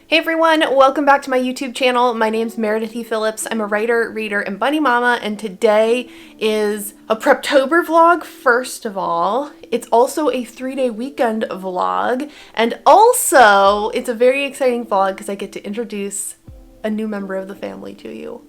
Hey everyone, welcome back to my YouTube channel. My name's Meredith Phillips. I'm a writer, reader, and bunny mama, and today is a Preptober vlog, first of all. It's also a 3-day weekend vlog, and also it's a very exciting vlog because I get to introduce a new member of the family to you.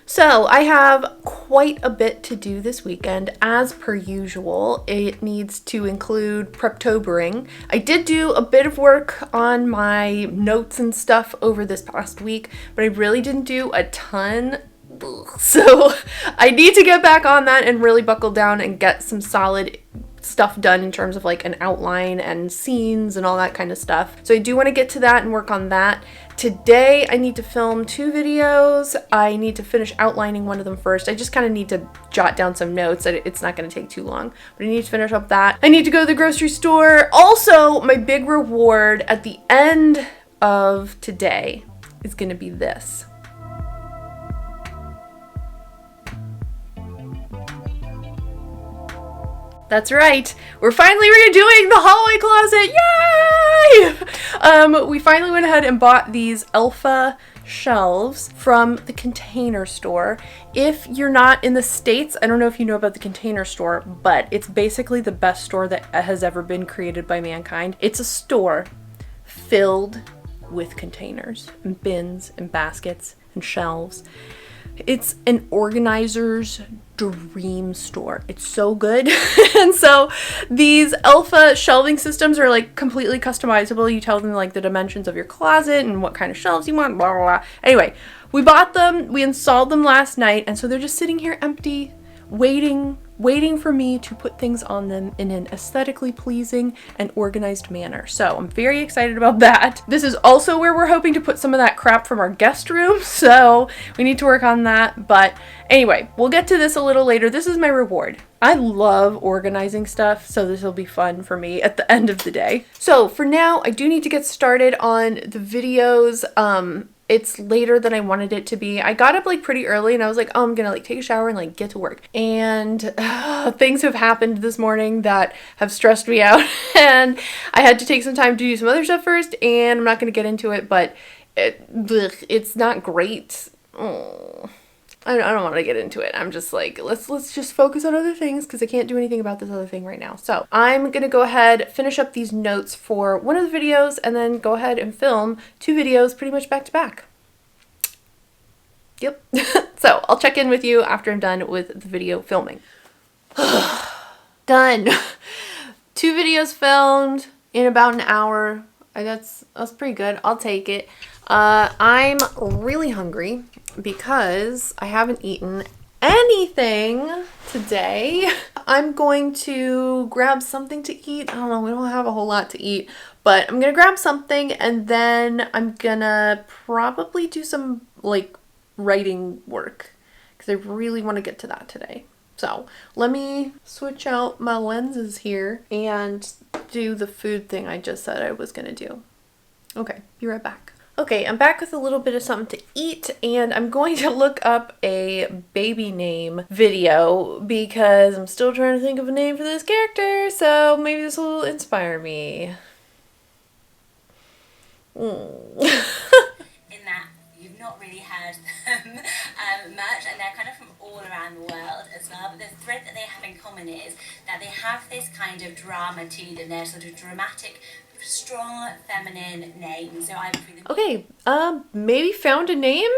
So I have quite a bit to do this weekend. As per usual, it needs to include Preptobering. I did do a bit of work on my notes and stuff over this past week, but I really didn't do a ton. So I need to get back on that and really buckle down and get some solid stuff done in terms of like an outline and scenes and all that kind of stuff. So I do want to get to that and work on that. Today I need to film 2 videos. I need to finish outlining one of them first. I just kind of need to jot down some notes. It's not going to take too long, but I need to finish up that. I need to go to the grocery store. Also, my big reward at the end of today is going to be this. That's right, we're finally redoing the hallway closet, yay! We finally went ahead and bought these Alpha shelves from the Container Store. If you're not in the States, I don't know if you know about the Container Store, but it's basically the best store that has ever been created by mankind. It's a store filled with containers and bins and baskets and shelves. It's an organizer's dream store. It's so good. And so these Alpha shelving systems are like completely customizable. You tell them like the dimensions of your closet and what kind of shelves you want, blah, blah, blah. Anyway, we bought them, we installed them last night, and so they're just sitting here empty, waiting for me to put things on them in an aesthetically pleasing and organized manner. So I'm very excited about that. This is also where we're hoping to put some of that crap from our guest room, so we need to work on that. But anyway, we'll get to this a little later. This is my reward. I love organizing stuff, so this will be fun for me at the end of the day. So for now, I do need to get started on the videos. It's later than I wanted it to be. I got up like pretty early and I was like, oh, I'm gonna like take a shower and like get to work. And things have happened this morning that have stressed me out and I had to take some time to do some other stuff first, and I'm not gonna get into it, but it's not great. I don't want to get into it. I'm just like, let's just focus on other things because I can't do anything about this other thing right now. So I'm going to go ahead, finish up these notes for one of the videos, and then go ahead and film 2 videos pretty much back to back. Yep. So I'll check in with you after I'm done with the video filming. Done. 2 videos filmed in about an hour. That's pretty good. I'll take it. I'm really hungry because I haven't eaten anything today. I'm going to grab something to eat. I don't know, we don't have a whole lot to eat, but I'm gonna grab something and then I'm gonna probably do some like writing work because I really want to get to that today. So let me switch out my lenses here and do the food thing I just said I was gonna do. Okay, be right back. Okay, I'm back with a little bit of something to eat, and I'm going to look up a baby name video because I'm still trying to think of a name for this character, so maybe this will inspire me. In that you've not really heard them much, and they're kind of from all around the world as well, but the thread that they have in common is that they have this kind of drama to them. They're sort of dramatic, strong feminine names. So I'm okay, maybe found a name?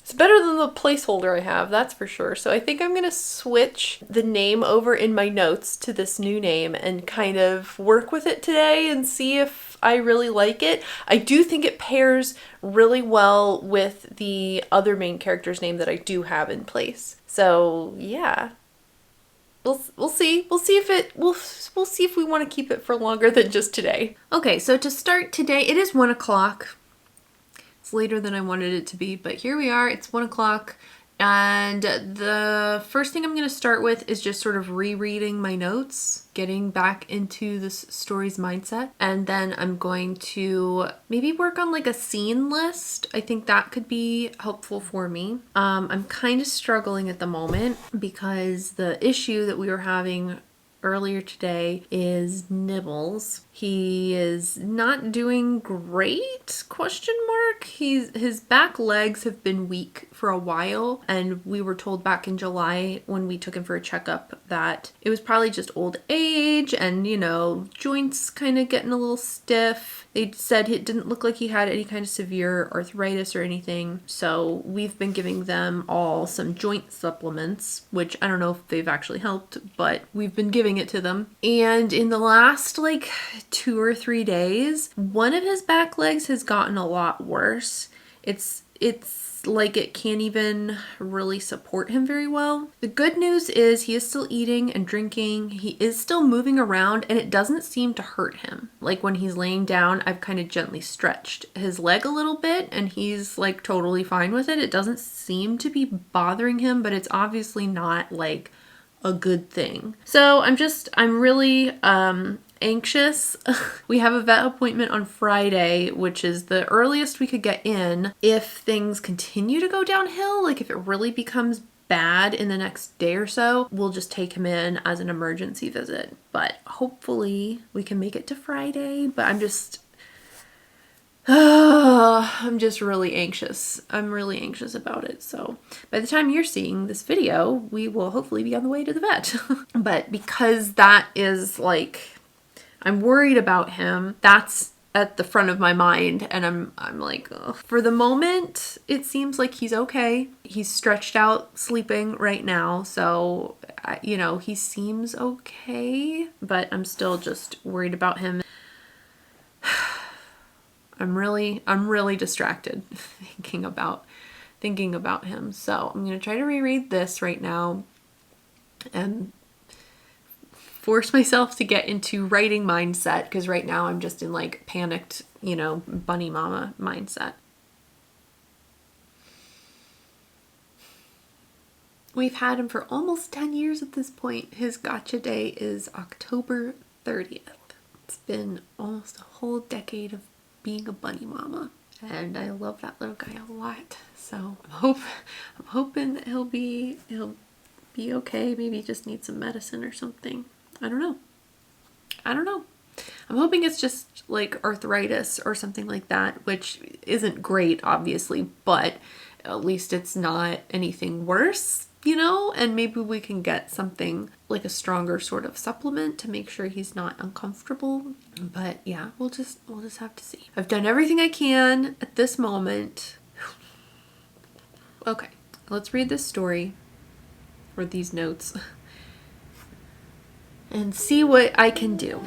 It's better than the placeholder I have, that's for sure. So I think I'm gonna switch the name over in my notes to this new name and kind of work with it today and see if I really like it. I do think it pairs really well with the other main character's name that I do have in place. So yeah. We'll see. We'll see if we want to keep it for longer than just today. Okay, so to start today, it is 1 o'clock. It's later than I wanted it to be, but here we are. It's 1 o'clock. And the first thing I'm going to start with is just sort of rereading my notes, getting back into this story's mindset. And then I'm going to maybe work on like a scene list. I think that could be helpful for me. I'm kind of struggling at the moment because the issue that we were having earlier today is Nibbles. He is not doing great, question mark. His back legs have been weak for a while, and we were told back in July when we took him for a checkup that it was probably just old age and, you know, joints kind of getting a little stiff. They said it didn't look like he had any kind of severe arthritis or anything, so we've been giving them all some joint supplements, which I don't know if they've actually helped, but we've been giving it to them. And in the last like 2 or 3 days, one of his back legs has gotten a lot worse. It's like it can't even really support him very well. The good news is he is still eating and drinking. He is still moving around, and it doesn't seem to hurt him. Like when he's laying down, I've kind of gently stretched his leg a little bit, and he's like totally fine with it. It doesn't seem to be bothering him, but it's obviously not like a good thing. So I'm really anxious. We have a vet appointment on Friday, which is the earliest we could get in. If things continue to go downhill, like if it really becomes bad in the next day or so, we'll just take him in as an emergency visit. But hopefully we can make it to Friday. But I'm just really anxious. I'm really anxious about it. So by the time you're seeing this video, we will hopefully be on the way to the vet. But because that is like, I'm worried about him, that's at the front of my mind, and I'm like, ugh. For the moment, it seems like he's okay. He's stretched out sleeping right now, so you know, he seems okay, but I'm still just worried about him. I'm really distracted thinking about him. So I'm going to try to reread this right now and force myself to get into writing mindset, because right now I'm just in like panicked, you know, bunny mama mindset. We've had him for almost 10 years at this point. His gotcha day is October 30th. It's been almost a whole decade of being a bunny mama, and I love that little guy a lot. So I'm hoping that he'll be okay. Maybe he just needs some medicine or something. I don't know. I'm hoping it's just like arthritis or something like that, which isn't great, obviously, but at least it's not anything worse, you know? And maybe we can get something like a stronger sort of supplement to make sure he's not uncomfortable. But yeah, we'll just have to see. I've done everything I can at this moment. Okay, let's read this story or these notes and see what I can do.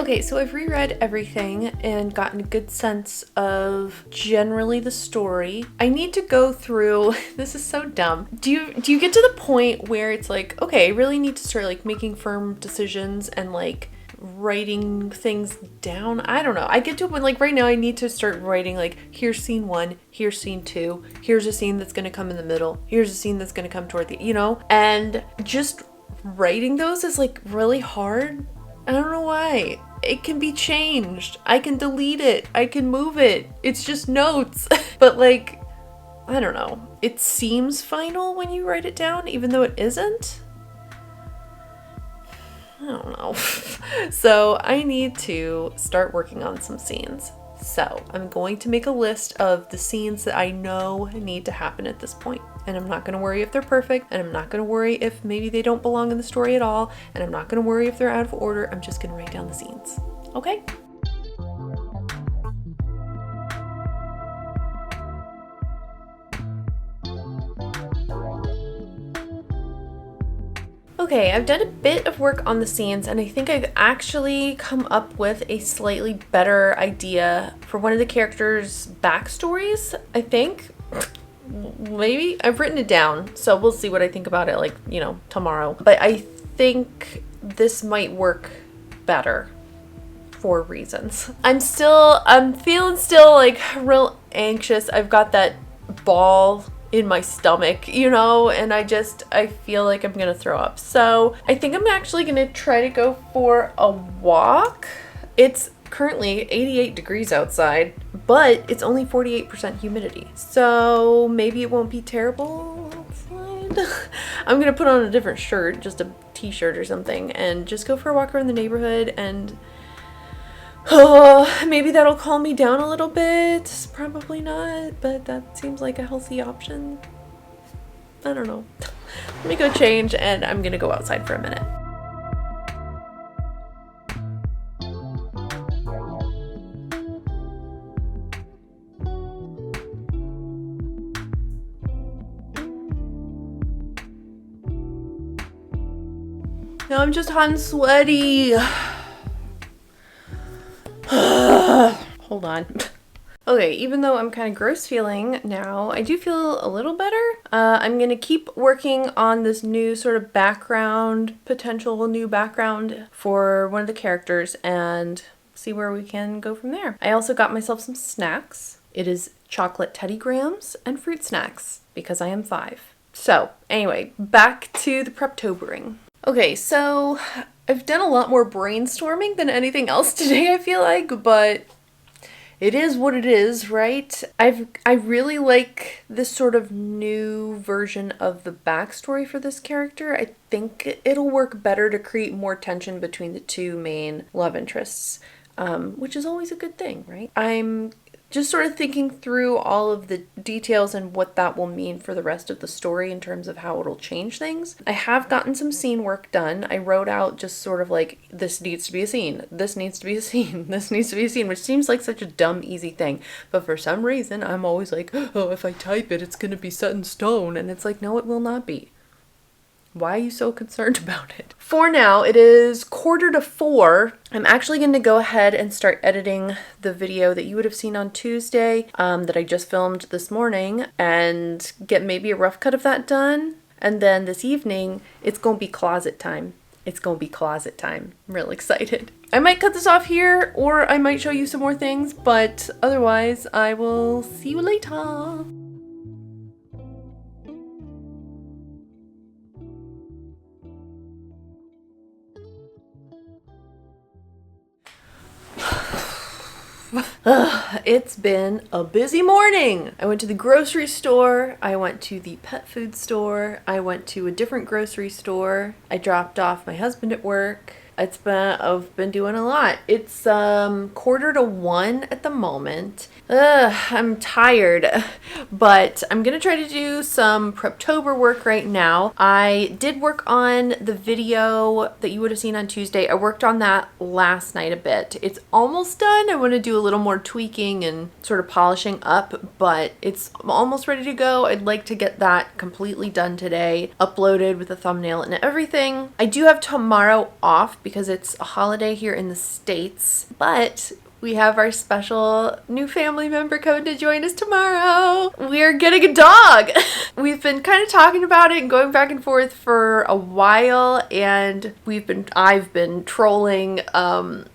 Okay, so I've reread everything and gotten a good sense of generally the story. I need to go through, this is so dumb. Do you get to the point where it's like, okay, I really need to start like making firm decisions and like writing things down? I don't know. I get to a point like right now I need to start writing like, here's scene 1, here's scene 2, here's a scene that's going to come in the middle, here's a scene that's going to come toward the, you know? And just writing those is like really hard. I don't know why. It can be changed. I can delete it. I can move it. It's just notes. But like, I don't know. It seems final when you write it down, even though it isn't. I don't know. So I need to start working on some scenes. So I'm going to make a list of the scenes that I know need to happen at this point. And I'm not going to worry if they're perfect, and I'm not going to worry if maybe they don't belong in the story at all, and I'm not going to worry if they're out of order. I'm just going to write down the scenes. Okay? Okay, I've done a bit of work on the scenes, and I think I've actually come up with a slightly better idea for one of the characters' backstories, I think. Maybe I've written it down, so we'll see what I think about it, like, you know, tomorrow. But I think this might work better for reasons. I'm feeling still like real anxious. I've got that ball in my stomach, you know, and I feel like I'm gonna throw up. So I think I'm actually gonna try to go for a walk. It's currently 88 degrees outside, but it's only 48% humidity. So maybe it won't be terrible outside. I'm gonna put on a different shirt, just a t-shirt or something, and just go for a walk around the neighborhood, and maybe that'll calm me down a little bit. Probably not, but that seems like a healthy option. I don't know. Let me go change, and I'm gonna go outside for a minute. Now I'm just hot and sweaty. Hold on. Okay, even though I'm kind of gross feeling now, I do feel a little better. I'm gonna keep working on this new sort of potential new background for one of the characters, and see where we can go from there. I also got myself some snacks. It is chocolate Teddy Grahams and fruit snacks, because I am 5. So anyway, back to the Preptobering. Okay, so I've done a lot more brainstorming than anything else today, I feel like, but it is what it is, right? I really like this sort of new version of the backstory for this character. I think it'll work better to create more tension between the two main love interests, which is always a good thing, right? I'm just sort of thinking through all of the details and what that will mean for the rest of the story in terms of how it'll change things. I have gotten some scene work done. I wrote out just sort of like, this needs to be a scene, this needs to be a scene, this needs to be a scene, which seems like such a dumb, easy thing. But for some reason, I'm always like, oh, if I type it, it's going to be set in stone. And it's like, no, it will not be. Why are you so concerned about it? For now, it is 3:45. I'm actually going to go ahead and start editing the video that you would have seen on Tuesday that I just filmed this morning, and get maybe a rough cut of that done. And then this evening, it's going to be closet time. It's going to be closet time. I'm real excited. I might cut this off here, or I might show you some more things, but otherwise, I will see you later. It's been a busy morning. I went to the grocery store. I went to the pet food store. I went to a different grocery store. I dropped off my husband at work. I've been doing a lot. It's 1:45 at the moment. I'm tired, but I'm gonna try to do some Preptober work right now. I did work on the video that you would have seen on Tuesday. I worked on that last night a bit. It's almost done. I want to do a little more tweaking and sort of polishing up, but it's almost ready to go. I'd like to get that completely done today, uploaded with a thumbnail and everything. I do have tomorrow off because it's a holiday here in the States, but we have our special new family member coming to join us tomorrow. We're getting a dog. We've been kind of talking about it and going back and forth for a while, and I've been trolling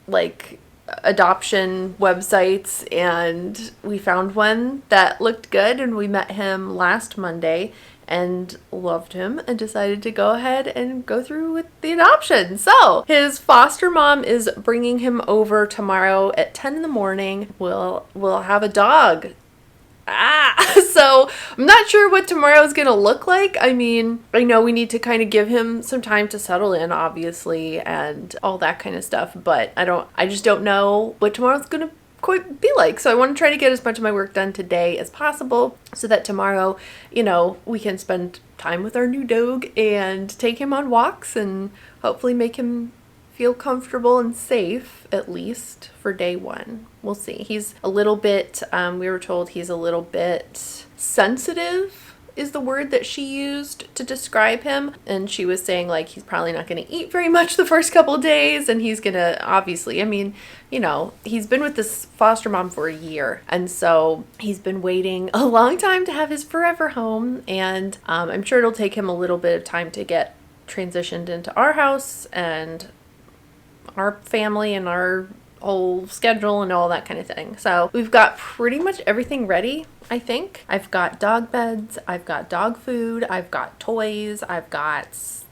like adoption websites, and we found one that looked good, and we met him last Monday and loved him and decided to go ahead and go through with the adoption. So his foster mom is bringing him over tomorrow at 10 in the morning. We'll have a dog. So I'm not sure what tomorrow is going to look like. I mean, I know we need to kind of give him some time to settle in, obviously, and all that kind of stuff, but I just don't know what tomorrow's going to quite be like. So I want to try to get as much of my work done today as possible so that tomorrow, we can spend time with our new dog and take him on walks and hopefully make him feel comfortable and safe, at least for day one. We'll see. He's a little bit, we were told he's a little bit sensitive is the word that she used to describe him. And she was saying like he's probably not going to eat very much the first couple of days, and he's going to obviously, he's been with this foster mom for a year, and so he's been waiting a long time to have his forever home, and I'm sure it'll take him a little bit of time to get transitioned into our house and our family and our whole schedule and all that kind of thing. So we've got pretty much everything ready, I think. I've got dog beds, I've got dog food, I've got toys, I've got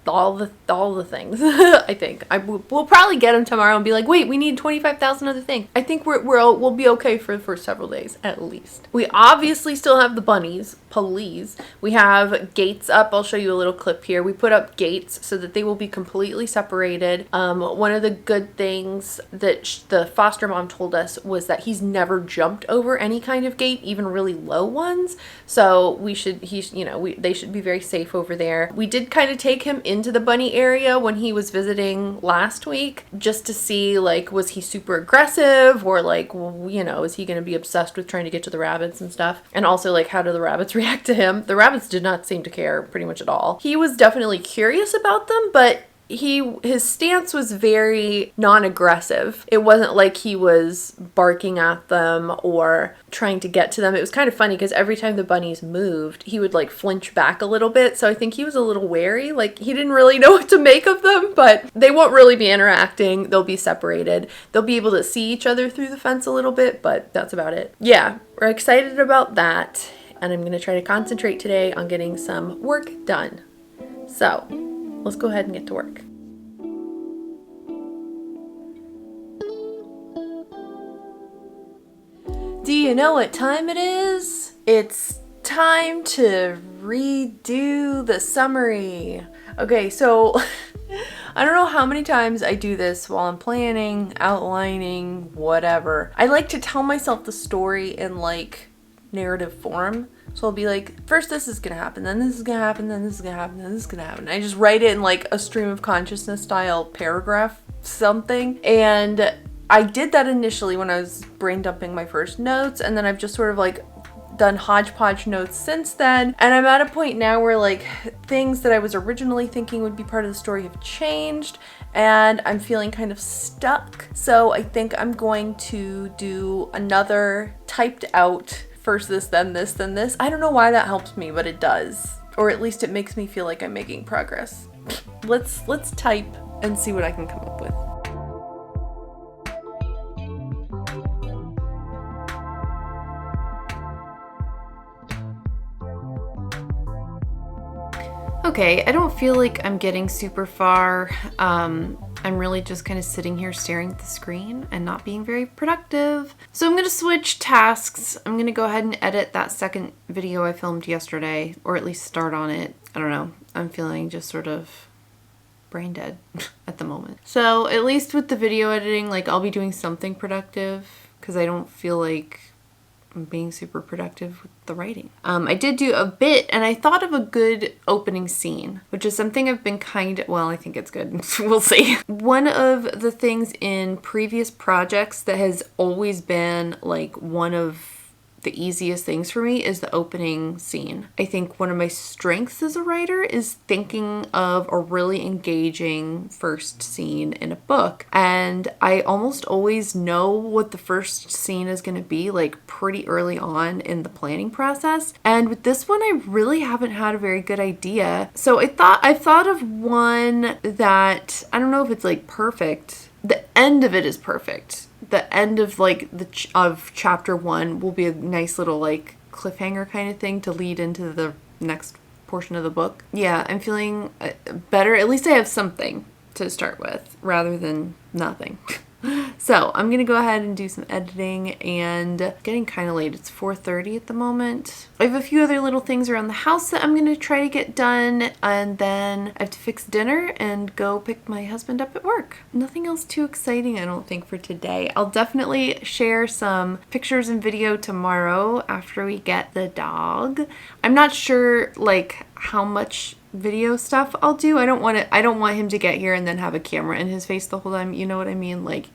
all the things. I think we'll probably get them tomorrow and be like, wait, we need 25,000 other things. I think we'll be okay for the first several days at least. We obviously still have the bunnies, please. We have gates up. I'll show you a little clip here. We put up gates so that they will be completely separated. One of the good things that the foster mom told us was that he's never jumped over any kind of gate, even really low ones. So they should be very safe over there. We did kind of take him into the bunny area when he was visiting last week, just to see, like, was he super aggressive, or like, is he going to be obsessed with trying to get to the rabbits and stuff? And also, like, how do the rabbits react to him? The rabbits did not seem to care pretty much at all. He was definitely curious about them, but his stance was very non-aggressive. It wasn't like he was barking at them or trying to get to them. It was kind of funny because every time the bunnies moved, he would like flinch back a little bit. So I think he was a little wary. Like, he didn't really know what to make of them, but they won't really be interacting. They'll be separated. They'll be able to see each other through the fence a little bit, but that's about it. Yeah, we're excited about that. And I'm going to try to concentrate today on getting some work done. So let's go ahead and get to work. Do you know what time it is? It's time to redo the summary. Okay, so I don't know how many times I do this while I'm planning, outlining, whatever. I like to tell myself the story in like narrative form. So I'll be like, first this is gonna happen, then this is gonna happen, then this is gonna happen, then this is gonna happen. I just write it in like a stream of consciousness style paragraph something. And I did that initially when I was brain dumping my first notes, and then I've just sort of like done hodgepodge notes since then. And I'm at a point now where like things that I was originally thinking would be part of the story have changed, and I'm feeling kind of stuck. So I think I'm going to do another typed out first this, then this, then this. I don't know why that helps me, but it does. Or at least it makes me feel like I'm making progress. Let's type and see what I can come up with. Okay, I don't feel like I'm getting super far. I'm really just kind of sitting here staring at the screen and not being very productive. So I'm going to switch tasks. I'm going to go ahead and edit that second video I filmed yesterday, or at least start on it. I don't know. I'm feeling just sort of brain dead at the moment. So at least with the video editing, like, I'll be doing something productive because I don't feel like I'm being super productive with the writing. I did do a bit, and I thought of a good opening scene, which is something I've been I think it's good. We'll see. One of the things in previous projects that has always been like one of the easiest things for me is the opening scene. I think one of my strengths as a writer is thinking of a really engaging first scene in a book. And I almost always know what the first scene is going to be, like pretty early on in the planning process. And with this one, I really haven't had a very good idea. So I thought of one that, I don't know if it's like perfect. The end of it is perfect. The end of like of chapter 1 will be a nice little like cliffhanger kind of thing to lead into the next portion of the book. Yeah, I'm feeling better. At least I have something to start with rather than nothing. So I'm gonna go ahead and do some editing, and getting kind of late. It's 4:30 at the moment. I have a few other little things around the house that I'm gonna try to get done, and then I have to fix dinner and go pick my husband up at work. Nothing else too exciting, I don't think, for today. I'll definitely share some pictures and video tomorrow after we get the dog. I'm not sure like how much video stuff I'll do. I don't want him to get here and then have a camera in his face the whole time. You know what I mean? Like,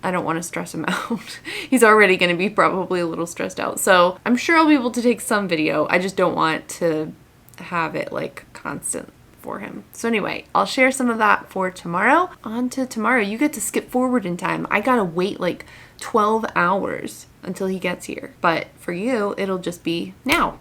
I don't want to stress him out. He's already going to be probably a little stressed out. So I'm sure I'll be able to take some video. I just don't want to have it like constant for him. So anyway, I'll share some of that for tomorrow. On to tomorrow. You get to skip forward in time. I gotta wait like 12 hours until he gets here. But for you, it'll just be now.